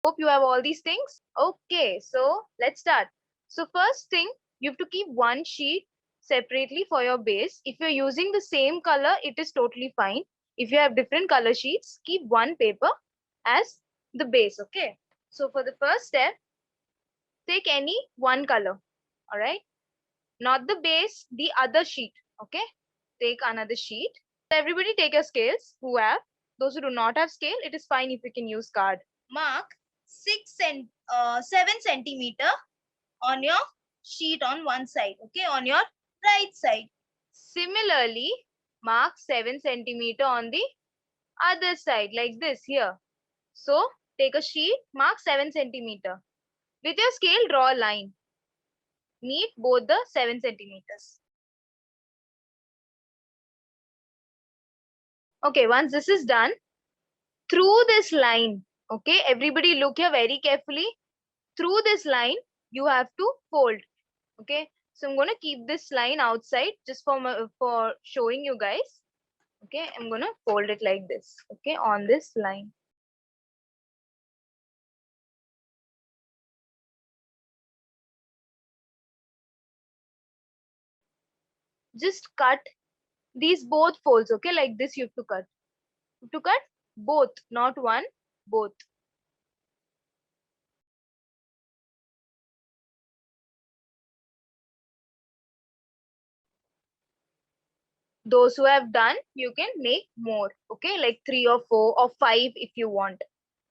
hope you have all these things. Okay, so let's start. So first thing, you have to keep one sheet separately for your base. If you're using the same color, it is totally fine. If you have different color sheets, keep one paper as the base, okay? So for the first step, take any one color, all right? Not the base, the other sheet, okay? Take another sheet. Everybody take your scales who have. Those who do not have scale, it is fine if you can use card. Mark 7 centimeter on your sheet on one side, okay, on your right side. Similarly, mark 7 centimeter on the other side like this here. So take a sheet, mark 7 centimeter. With your scale, draw a line. Meet both the 7 centimeters. Okay, once this is done, through this line, okay, everybody look here very carefully. Through this line, you have to fold, okay? So I'm going to keep this line outside just for showing you guys. Okay, I'm going to fold it like this, okay, on this line. Just cut these both folds, okay, like this you have to cut. You have to cut both, not one, both. Those who have done, you can make more, okay, like 3 or 4 or 5 if you want.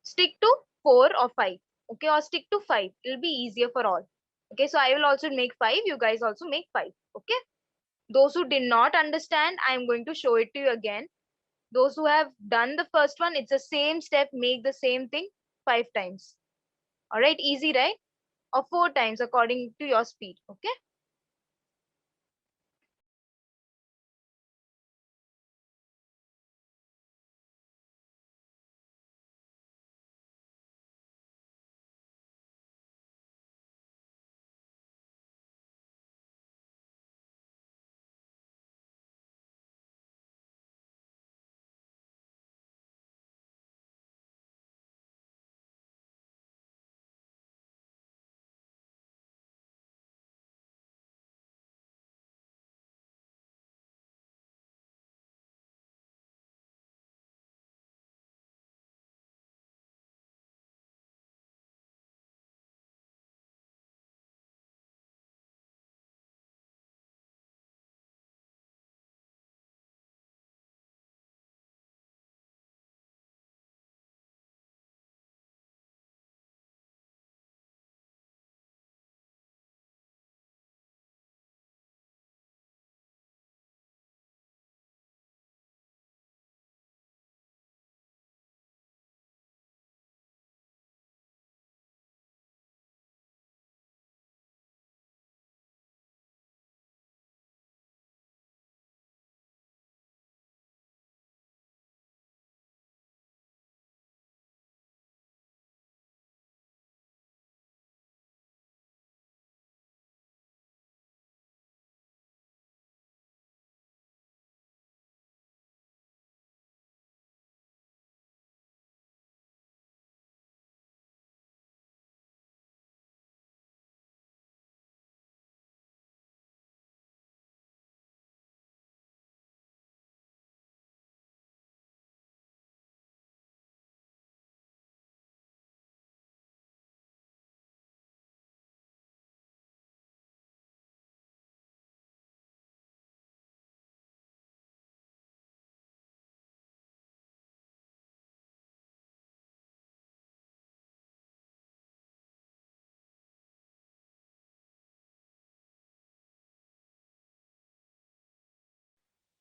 Stick to 4 or 5, okay, or stick to 5. It'll be easier for all. Okay, so I will also make 5. You guys also make 5, okay? Those who did not understand, I am going to show it to you again. Those who have done the first one, it's the same step, make the same thing 5 times. All right, easy, right? Or 4 times according to your speed, okay?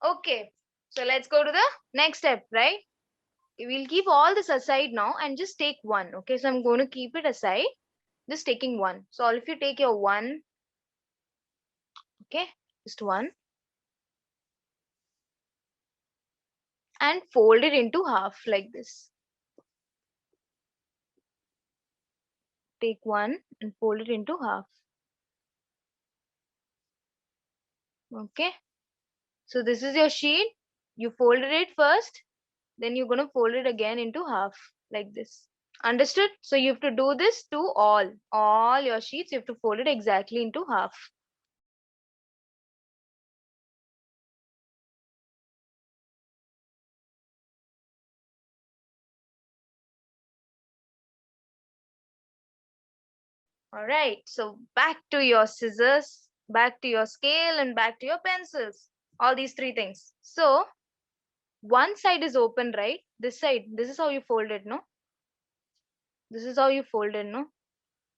Okay, so let's go to the next step, right? We'll keep all this aside now and just take one. Okay, so I'm going to keep it aside, just taking one. So all of you take your one, okay, just one, and fold it into half like this. Take one and fold it into half. Okay, so this is your sheet. You folded it first, then you're going to fold it again into half like this. Understood? So you have to do this to all your sheets. You have to fold it exactly into half. All right. So back to your scissors, back to your scale, and back to your pencils. All these three things. So one side is open, right? This side, this is how you fold it, no? This is how you fold it, no?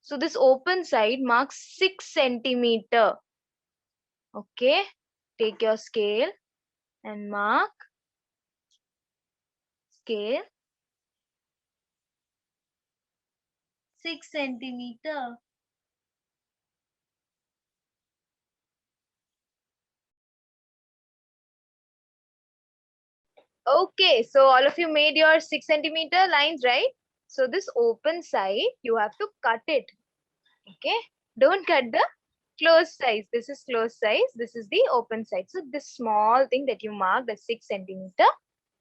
So this open side marks 6 centimeter. Okay. Take your scale and mark scale 6 centimeter. Okay, so all of you made your 6 centimeter lines, right? So this open side, you have to cut it. Okay, don't cut the closed size. This is closed size. This is the open side. So this small thing that you marked, the 6 centimeter,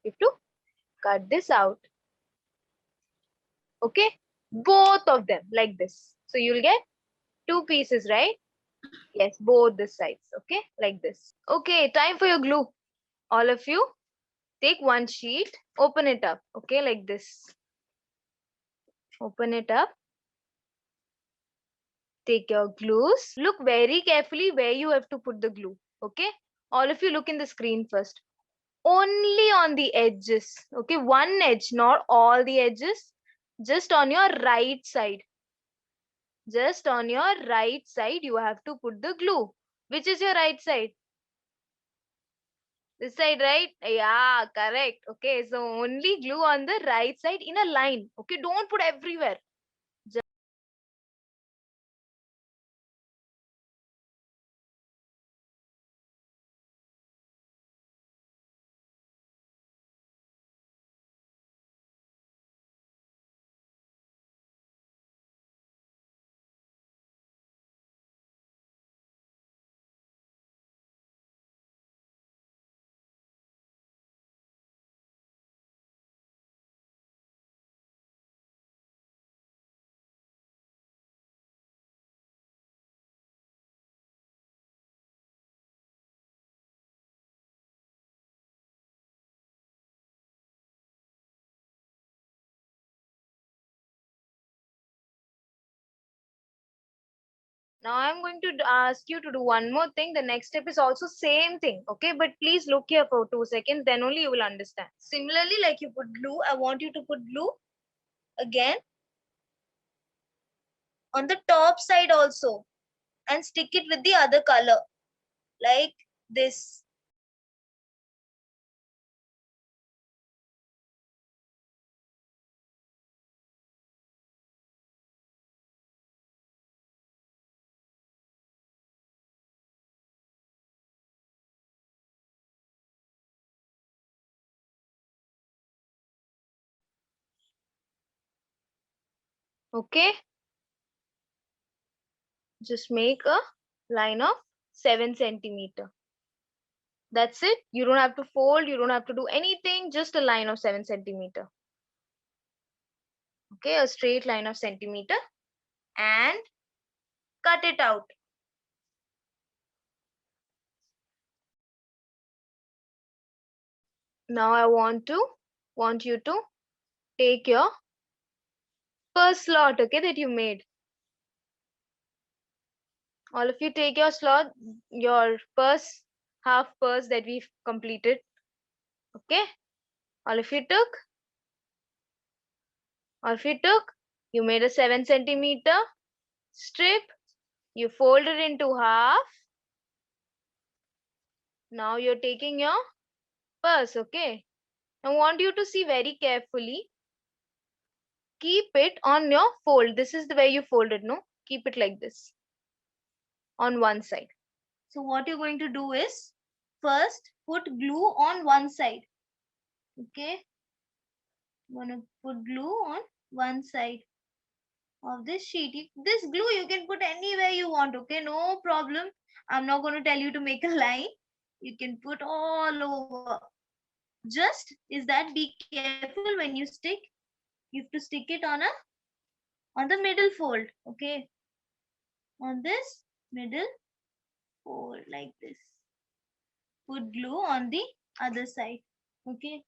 you have to cut this out. Okay, both of them like this. So you'll get 2 pieces, right? Yes, both the sides. Okay, like this. Okay, time for your glue. All of you take one sheet, open it up. Okay, like this. Open it up. Take your glues. Look very carefully where you have to put the glue. Okay, all of you look in the screen first. Only on the edges. Okay, one edge, not all the edges. Just on your right side. Just on your right side, you have to put the glue. Which is your right side? This side, right? Yeah, correct. Okay, so only glue on the right side in a line. Okay, don't put everywhere. Now I'm going to ask you to do one more thing. The next step is also same thing. Okay, but please look here for 2 seconds. Then only you will understand. Similarly, like you put glue, I want you to put glue again on the top side also and stick it with the other color like this. Okay, just make a line of 7 centimeter. That's it. You don't have to fold. You don't have to do anything. Just a line of 7 centimeter. Okay, a straight line of centimeter and cut it out. Now I want you to take your first slot, okay, that you made. All of you take your slot, your purse, half purse that we've completed. Okay, all of you took. All of you took. You made a 7 centimeter strip. You folded into half. Now you're taking your purse, okay. I want you to see very carefully. Keep it on your fold. This is the way you fold it, no? Keep it like this on one side. So what you're going to do is first put glue on one side. Okay. I'm gonna put glue on one side of this sheet. This glue you can put anywhere you want. Okay, no problem. I'm not going to tell you to make a line. You can put all over. Just is that be careful when you stick. You have to stick it on the middle fold. Okay, on this middle fold like this. Put glue on the other side. Okay,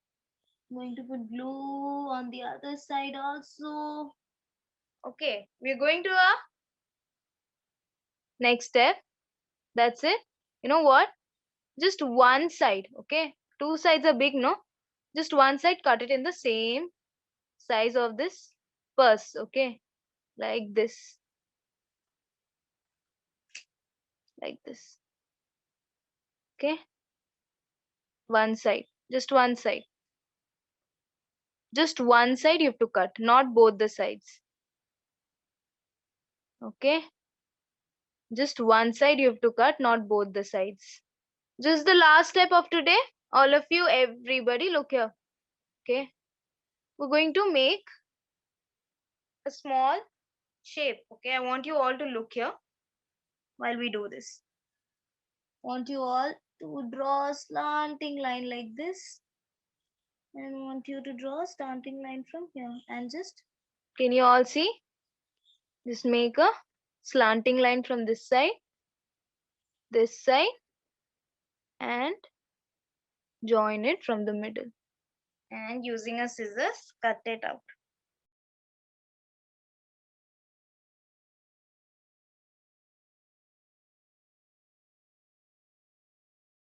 I'm going to put glue on the other side also. Okay, we're going to a next step. That's it. You know what? Just one side, okay? Two sides are big, no? Just one side, cut it in the same size of this purse, okay? Like this, like this, okay? One side, just one side. Just one side you have to cut, not both the sides, okay? Just one side you have to cut, not both the sides. Just the last step of today. All of you, everybody, look here, okay? We're going to make a small shape, okay? I want you all to look here while we do this. Want you all to draw a slanting line like this, and want you to draw a slanting line from here, and just Can you all see? Just make a slanting line from this side, and join it from the middle. and using a scissors cut it out.